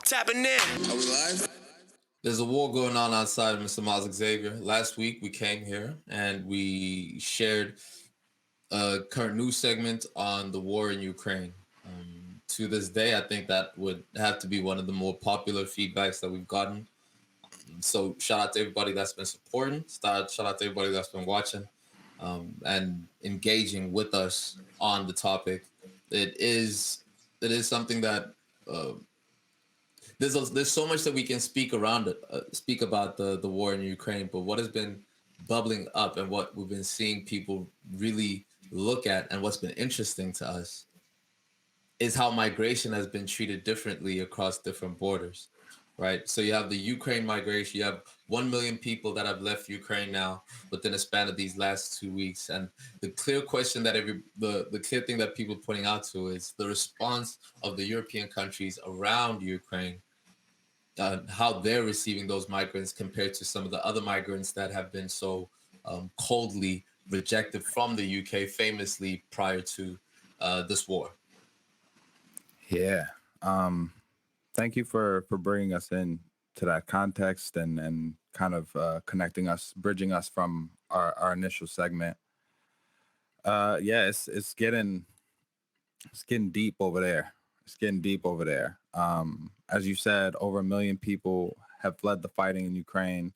Tapping in. Are we live? There's a war going on outside, Mr. Miles Xavier. Last week we came here and we shared a current news segment on the war in Ukraine. To this day, I think that would have to be one of the more popular feedbacks that we've gotten. So shout out to everybody that's been supporting. Shout out to everybody that's been watching and engaging with us on the topic. It is it is something that uh, there's so much that we can speak around it, speak about the war in Ukraine. But what has been bubbling up and what we've been seeing people really look at, and what's been interesting to us, is how migration has been treated differently across different borders, right? So you have the Ukraine migration. You have 1 million people that have left Ukraine now within a span of these last 2 weeks. And the clear question that the clear thing that people are pointing out to is the response of the European countries around Ukraine, how they're receiving those migrants compared to some of the other migrants that have been so coldly rejected from the UK, famously prior to this war. Yeah. Thank you for bringing us in to that context and kind of connecting us, bridging us from our initial segment. Yeah, it's getting deep over there. It's getting deep over there. As you said, over 1 million people have fled the fighting in Ukraine.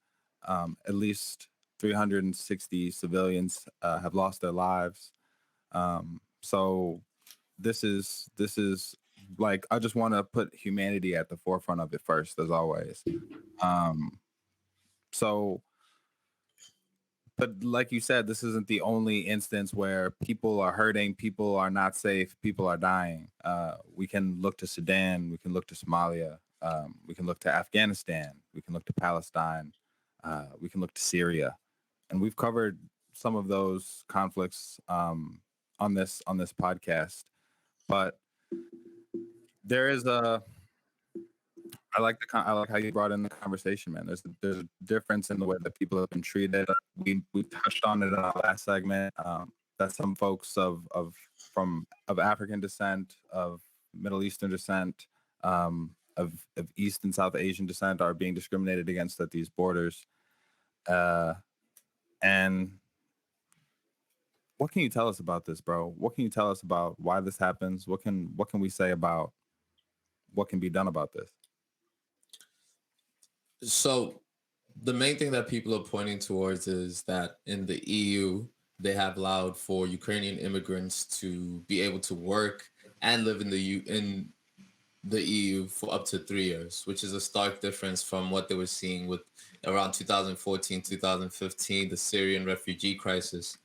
At least 360 civilians have lost their lives. So this is like, I just want to put humanity at the forefront of it first, as always. Um, so but like you said, this isn't the only instance where people are hurting, people are not safe, people are dying. We can look to Sudan, we can look to Somalia, we can look to Afghanistan, we can look to Palestine, we can look to Syria, and we've covered some of those conflicts on this podcast. But there is a I like how you brought in the conversation, man. There's a difference in the way that people have been treated. We touched on it in our last segment. That some folks of African descent, of Middle Eastern descent, of East and South Asian descent are being discriminated against at these borders. Uh, and what can you tell us about this, bro? What can you tell us about why this happens? What can we say about what can be done about this? So the main thing that people are pointing towards is that in the EU, they have allowed for Ukrainian immigrants to be able to work and live in the EU for up to 3 years, which is a stark difference from what they were seeing with around 2014, 2015, the Syrian refugee crisis,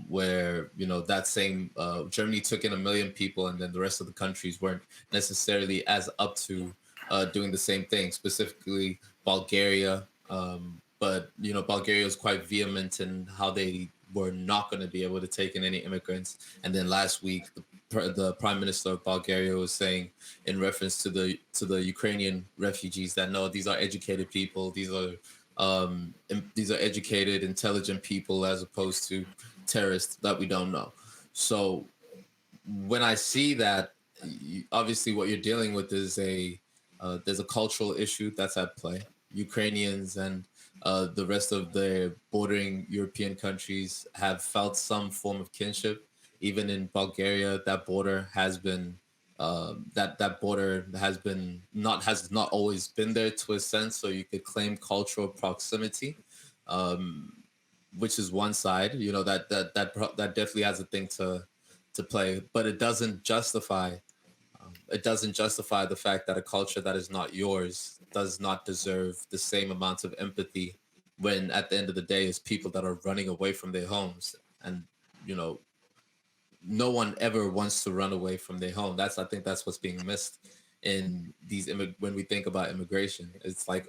where that same Germany took in 1 million people, and then the rest of the countries weren't necessarily as up to doing the same thing. Specifically, Bulgaria, but Bulgaria was quite vehement in how they were not going to be able to take in any immigrants. And then last week, the prime minister of Bulgaria was saying, in reference to the Ukrainian refugees, that no, these are educated people. These are educated, intelligent people, as opposed to terrorists that we don't know. So when I see that, obviously what you're dealing with is there's a cultural issue that's at play. Ukrainians and the rest of the bordering European countries have felt some form of kinship. Even in Bulgaria, that border has been that border has not always been there to a sense. So you could claim cultural proximity, um, which is one side. That definitely has a thing to play, but it doesn't justify the fact that a culture that is not yours does not deserve the same amount of empathy, when at the end of the day it's people that are running away from their homes. And you know no one ever wants to run away from their home. I think that's what's being missed in when we think about immigration. It's like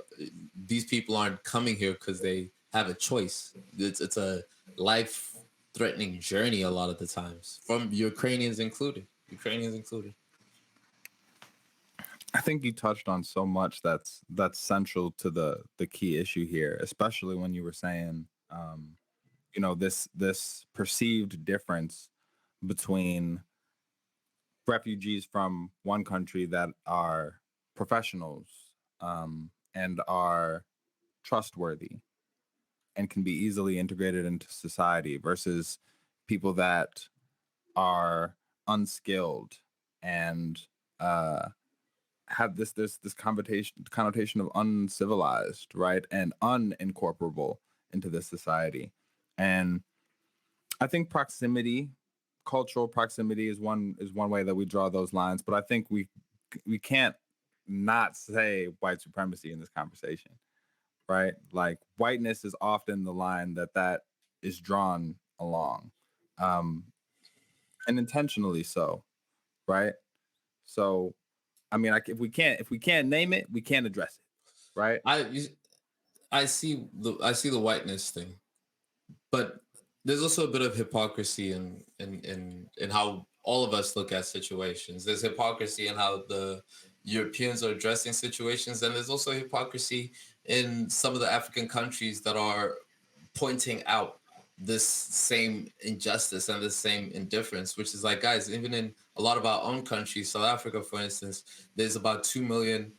these people aren't coming here because they have a choice. It's a life threatening journey a lot of the times, from Ukrainians included. I think you touched on so much that's central to the key issue here, especially when you were saying, this perceived difference between refugees from one country that are professionals, and are trustworthy and can be easily integrated into society versus people that are unskilled and uh, have this connotation of uncivilized, right, and unincorporable into this society. And I think proximity, cultural proximity, is one way that we draw those lines. But I think we can't not say white supremacy in this conversation, right? Like whiteness is often the line that is drawn along, um, and intentionally so, right? So, I mean, like if we can't name it, we can't address it, right? I I see the whiteness thing, but there's also a bit of hypocrisy in how all of us look at situations. There's hypocrisy in how the Europeans are addressing situations, and there's also hypocrisy in some of the African countries that are pointing out this same injustice and this same indifference, which is like, guys, even in a lot of our own countries, South Africa, for instance, there's about 2 million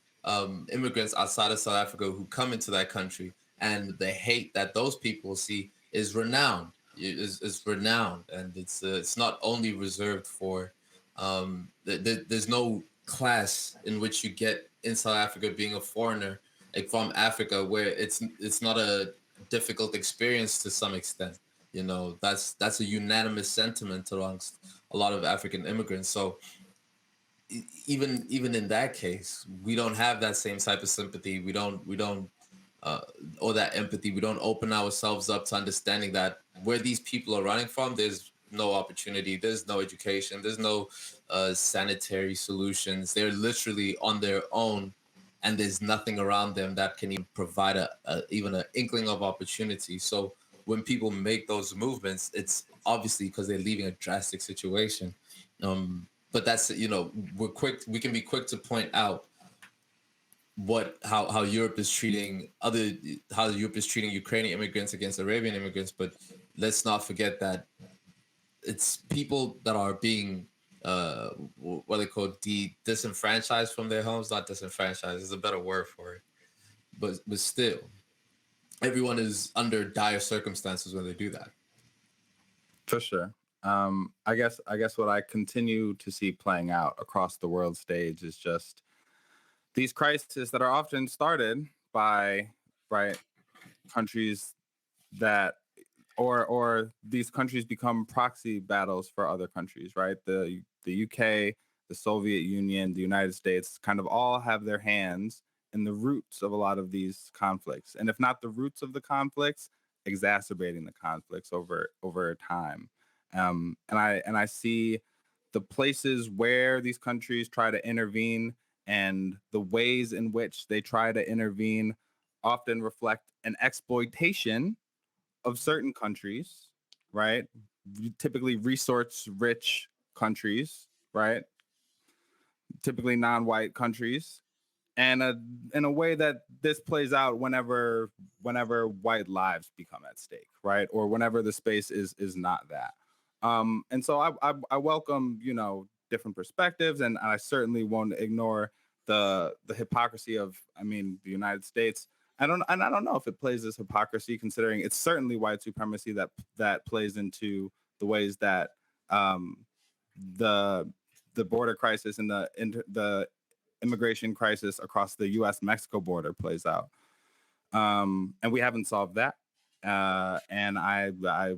immigrants outside of South Africa who come into that country, and the hate that those people see is renowned. Is renowned, and it's not only reserved for. There's no class in which you get in South Africa being a foreigner, like from Africa, where it's not a difficult experience to some extent. You know, that's a unanimous sentiment amongst a lot of African immigrants. So even in that case, we don't have that same type of sympathy. We don't uh, or that empathy. We don't open ourselves up to understanding that where these people are running from, there's no opportunity, there's no education, there's no sanitary solutions. They're literally on their own, and there's nothing around them that can even provide even an inkling of opportunity. So when people make those movements, it's obviously because they're leaving a drastic situation. But that's, we can be quick to point out how Europe is treating how Europe is treating Ukrainian immigrants against Arabian immigrants, but let's not forget that it's people that are being what they call disenfranchised from their homes. Not disenfranchised is a better word for it, but still, everyone is under dire circumstances when they do that. For sure. I guess what I continue to see playing out across the world stage is just these crises that are often started by, right, countries that, or these countries become proxy battles for other countries, right? The UK, the Soviet Union, the United States kind of all have their hands in the roots of a lot of these conflicts. And if not the roots of the conflicts, exacerbating the conflicts over time. And I see the places where these countries try to intervene and the ways in which they try to intervene often reflect an exploitation of certain countries, right? Typically resource rich countries, right? Typically non-white countries, and in a way that this plays out whenever white lives become at stake, right? Or whenever the space is not that. And so I welcome, different perspectives, and I certainly won't ignore the hypocrisy of, I mean, the United States. I don't know if it plays this hypocrisy, considering it's certainly white supremacy that plays into the ways that um, the the border crisis and the immigration crisis across the U.S. Mexico border plays out. And we haven't solved that. And I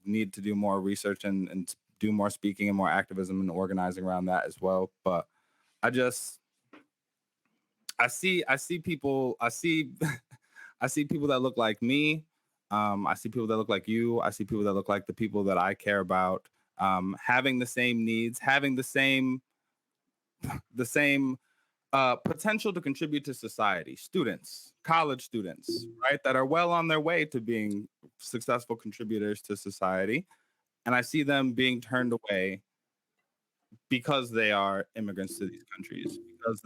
need to do more research and do more speaking and more activism and organizing around that as well. But I just I see people I see people that look like me. I see people that look like you. I see people that look like the people that I care about. Having the same needs, having the same potential to contribute to society. Students, college students, right, that are well on their way to being successful contributors to society, and I see them being turned away because they are immigrants to these countries, because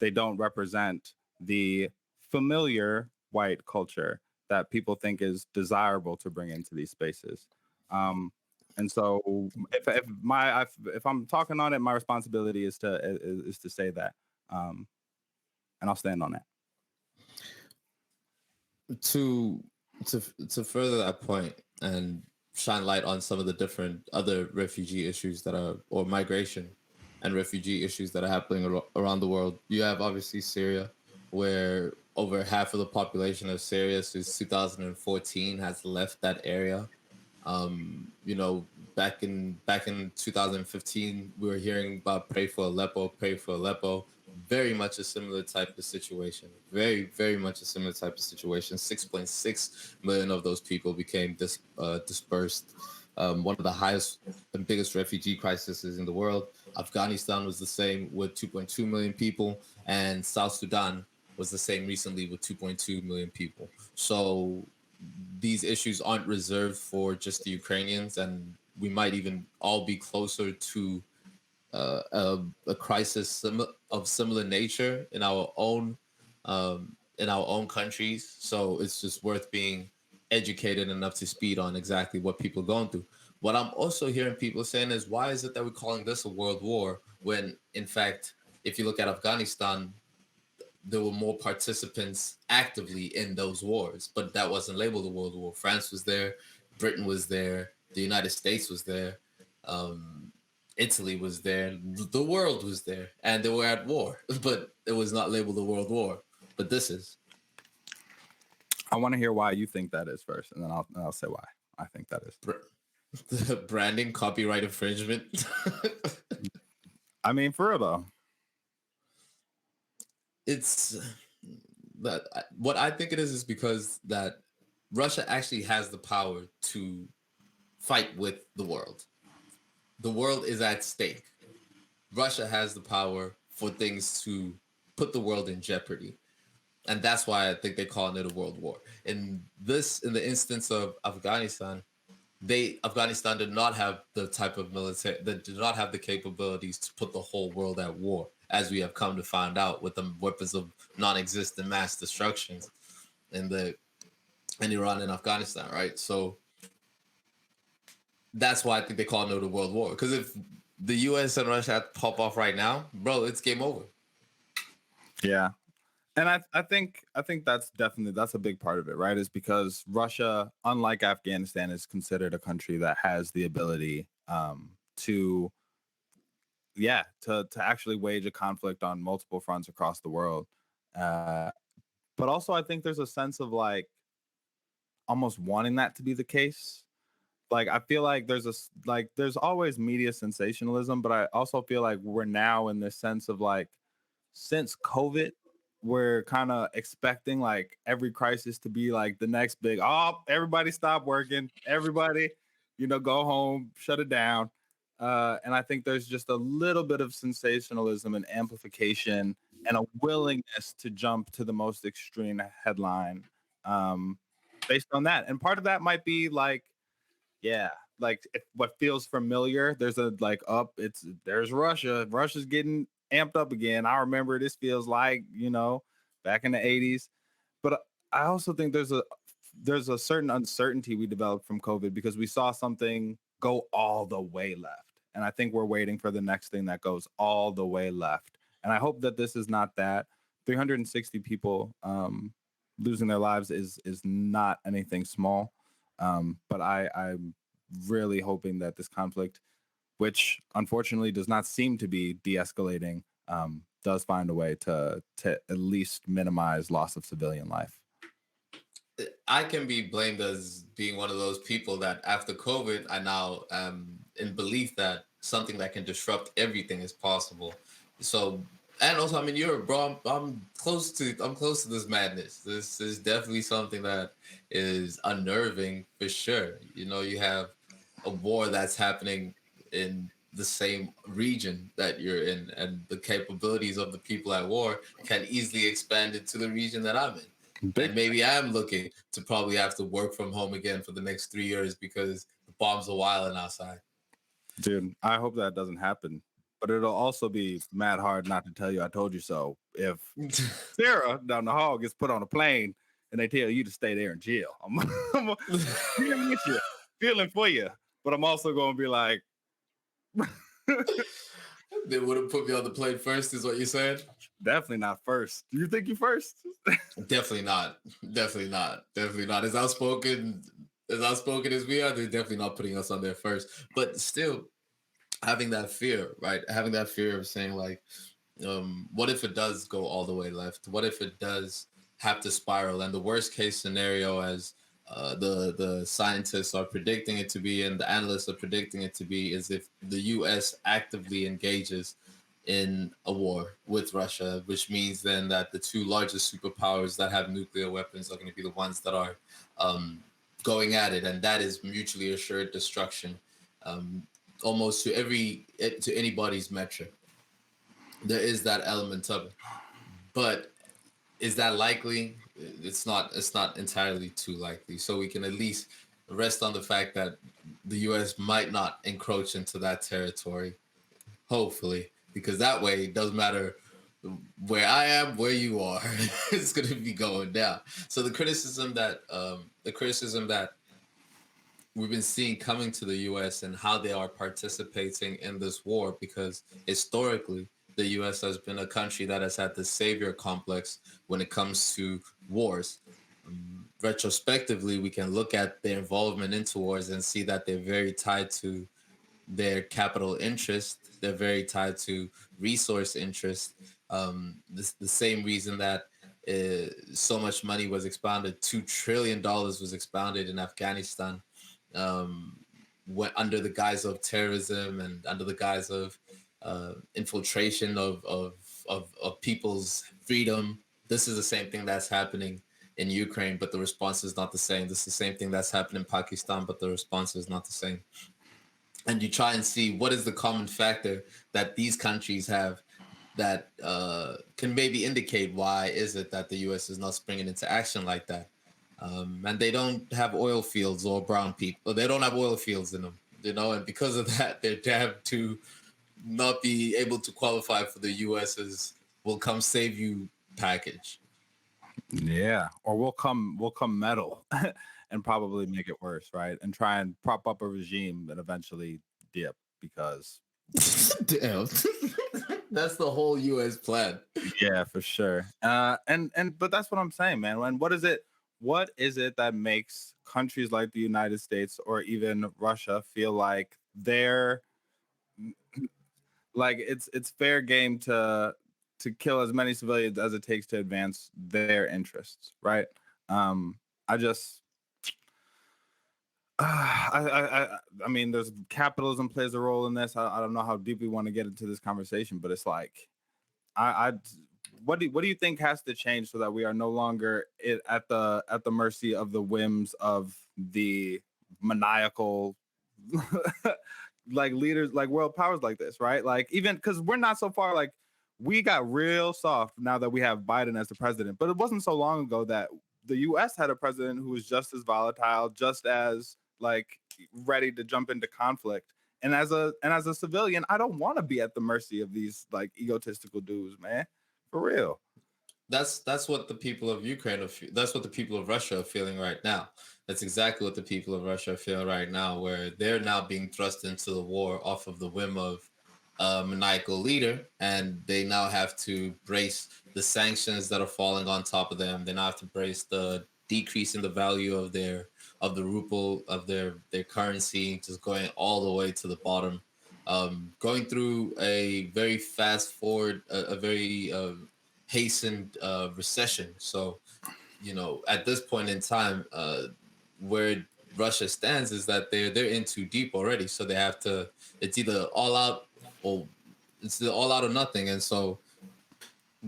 they don't represent the familiar white culture that people think is desirable to bring into these spaces. Um, and so if I'm talking on it, my responsibility is to say that. And I'll stand on that. To to further that point and shine light on some of the different other refugee issues that are, or migration and refugee issues that are happening around the world. You have obviously Syria, where over half of the population of Syria since 2014 has left that area. You know, back in 2015, we were hearing about pray for Aleppo, pray for Aleppo. Very much a similar type of situation. Very much a similar type of situation. 6.6 million of those people became dispersed. One of the highest and biggest refugee crises in the world. Afghanistan was the same with 2.2 million people, and South Sudan was the same recently with 2.2 million people. So these issues aren't reserved for just the Ukrainians, and we might even all be closer to a crisis of similar nature in our own countries. So it's just worth being educated enough to speed on exactly what people are going through. What I'm also hearing people saying is, why is it that we're calling this a world war when, in fact, if you look at Afghanistan, there were more participants actively in those wars, but that wasn't labeled a world war. France was there, Britain was there, the United States was there, um, Italy was there, the world was there, and they were at war, but it was not labeled a world war. But this is. I want to hear why you think that is first, and then I'll say why I think that is. Branding, copyright infringement. I mean, for real though. It's that what I think it is because that Russia actually has the power to fight with the world. The world is at stake. Russia has the power for things to put the world in jeopardy. And that's why I think they're calling it a world war. In the instance of Afghanistan, Afghanistan did not have the type of military that did not have the capabilities to put the whole world at war, as we have come to find out with the weapons of non-existent mass destructions in Iran and Afghanistan, right? So that's why I think they call it a world war. Because if the US and Russia had to pop off right now, bro, it's game over. Yeah. And I think that's a big part of it, right? Is because Russia, unlike Afghanistan, is considered a country that has the ability to actually wage a conflict on multiple fronts across the world. But also I think there's a sense of like almost wanting that to be the case. Like I feel like there's always media sensationalism, but I also feel like we're now in this sense of like, since COVID, we're kind of expecting like every crisis to be like the next big, everybody stop working, everybody, go home, shut it down. And I think there's just a little bit of sensationalism and amplification and a willingness to jump to the most extreme headline based on that. And part of that might be like, like what feels familiar. There's a like there's Russia. Russia's getting amped up again. I remember this feels like, back in the 80s. But I also think there's a certain uncertainty we developed from COVID because we saw something go all the way left. And I think we're waiting for the next thing that goes all the way left. And I hope that this is not that. 360 people losing their lives is not anything small. But I'm really hoping that this conflict, which unfortunately does not seem to be de-escalating, does find a way to at least minimize loss of civilian life. I can be blamed as being one of those people that after COVID, I now am in belief that something that can disrupt everything is possible. So, and also I'm in Europe, bro. I'm close to this madness. This is definitely something that is unnerving for sure. You have a war that's happening in the same region that you're in, and the capabilities of the people at war can easily expand into the region that I'm in. And maybe I'm looking to probably have to work from home again for the next 3 years because the bombs are wilding outside. Dude, I hope that doesn't happen. But it'll also be mad hard not to tell you I told you so if Sarah down the hall gets put on a plane and they tell you to stay there in jail. I'm feeling with you, feeling for you. But I'm also going to be like... They would have put me on the plane first, is what you said? Definitely not first. Do you think you first? Definitely not. Definitely not. Definitely not. As outspoken as we are, they're definitely not putting us on there first. But still, having that fear, right? Having that fear of saying like, what if it does go all the way left? What if it does have to spiral? And the worst case scenario, as the scientists are predicting it to be, and the analysts are predicting it to be, is if the U.S. actively engages in a war with Russia, which means then that the two largest superpowers that have nuclear weapons are going to be the ones that are um, going at it, and that is mutually assured destruction. Um, Almost to anybody's metric, there is that element of it. But is that likely? It's not. It's not entirely too likely. So we can at least rest on the fact that the U.S. might not encroach into that territory. Hopefully, because that way it doesn't matter where I am, where you are, it's going to be going down. So the criticism that we've been seeing coming to the US and how they are participating in this war, because historically the US has been a country that has had the savior complex when it comes to wars. Retrospectively, we can look at their involvement into wars and see that they're very tied to their capital interest. They're very tied to resource interest. The same reason that so much money was expounded, $2 trillion was expounded in Afghanistan, um, under the guise of terrorism and under the guise of infiltration of people's freedom. This is the same thing that's happening in Ukraine, but the response is not the same. This is the same thing that's happening in Pakistan, but the response is not the same. And you try and see what is the common factor that these countries have that can maybe indicate why is it that the U.S. is not springing into action like that. And they don't have oil fields or brown people. They don't have oil fields in them, and because of that, they're damned to not be able to qualify for the U.S.'s "will come save you" package. Yeah, or we'll come meddle and probably make it worse, right? And try and prop up a regime that eventually dip because Damn, that's the whole U.S. plan. yeah, for sure. And but that's what I'm saying, man. And what is it that makes countries like the United States or even Russia feel like they're like it's fair game to kill as many civilians as it takes to advance their interests, right? I just I mean, there's capitalism plays a role in this. I don't know how deep we want to get into this conversation, but it's like I what do you think has to change so that we are no longer at the mercy of the whims of the maniacal like leaders, like world powers like this, right? Like even because we're not so far, like we got real soft now that we have Biden as the president, but it wasn't so long ago that the U.S. had a president who was just as volatile, just as like ready to jump into conflict. And as a civilian, I don't want to be at the mercy of these like egotistical dudes, man. For real. That's what the people of Ukraine that's what the people of Russia are feeling right now. That's exactly what the people of Russia are feeling right now, where they're now being thrust into the war off of the whim of a maniacal leader, and they now have to brace the sanctions that are falling on top of them. They now have to brace the decrease in the value of the ruble, of their currency, just going all the way to the bottom. Going through a very fast forward, a very hastened recession. So, at this point in time, where Russia stands is that they're in too deep already. So they have to. It's either all out or it's the all out or nothing. And so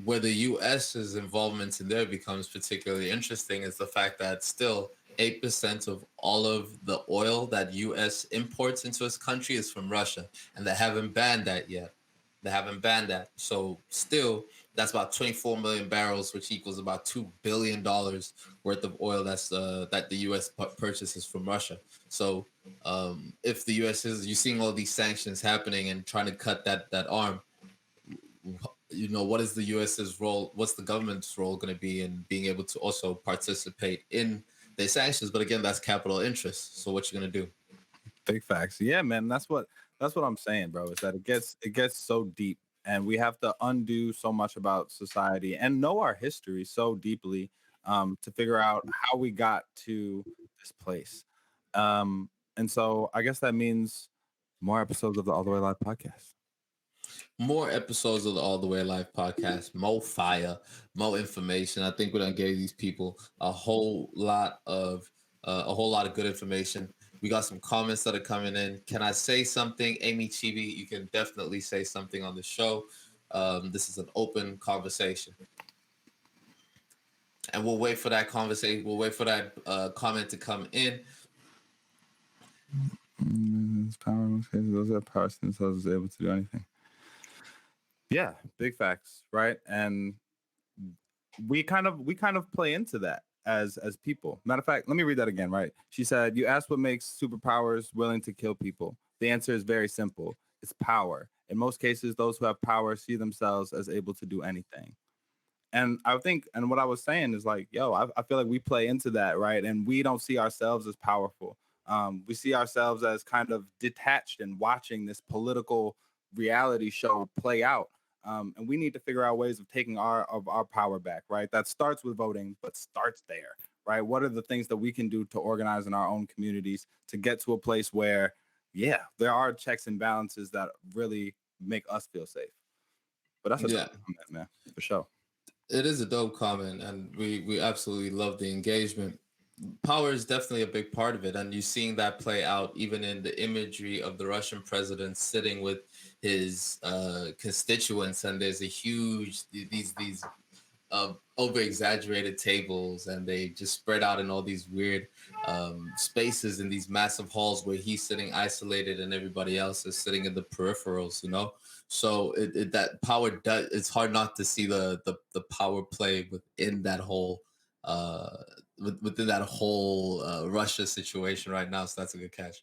where the U.S.'s involvement in there becomes particularly interesting is the fact that still 8% of all of the oil that U.S. imports into its country is from Russia, and they haven't banned that yet. They haven't banned that. So still, that's about 24 million barrels, which equals about $2 billion worth of oil that the U.S. purchases from Russia. So if the U.S. is, you're seeing all these sanctions happening and trying to cut that arm, what is the US's role? What's the government's role going to be in being able to also participate in the sanctions? But again, that's capital interest. So what you going to do? Big facts. Yeah, man. That's what I'm saying, bro. Is that it gets so deep and we have to undo so much about society and know our history so deeply to figure out how we got to this place. And so I guess that means more episodes of the All the Way Live podcast. More episodes of the All the Way Live podcast, more fire, more information. I think we done gave these people a whole lot of good information. We got some comments that are coming in. Can I say something, Amy Chibi? You can definitely say something on the show. This is an open conversation, and we'll wait for that conversation. We'll wait for that comment to come in. Power in most cases, those that power themselves is able to do anything. Yeah, big facts, right? And we kind of play into that as people. Matter of fact, let me read that again, right? She said, "You asked what makes superpowers willing to kill people. The answer is very simple. It's power. In most cases, those who have power see themselves as able to do anything." And I think, and what I was saying is like, yo, I feel like we play into that, right? And we don't see ourselves as powerful. We see ourselves as kind of detached and watching this political reality show play out. And we need to figure out ways of taking our power back, right? That starts with voting, but starts there, right? What are the things that we can do to organize in our own communities to get to a place where, yeah, there are checks and balances that really make us feel safe. But that's a Yeah, comment, man, for sure. it is a dope comment, and we absolutely love the engagement. Power is definitely a big part of it, and you're seeing that play out even in the imagery of the Russian president sitting with his constituents, and there's a huge these over exaggerated tables, and they just spread out in all these weird spaces in these massive halls where he's sitting isolated and everybody else is sitting in the peripherals, you know. So that power does, it's hard not to see the power play within that whole within that whole Russia situation right now. So that's a good catch.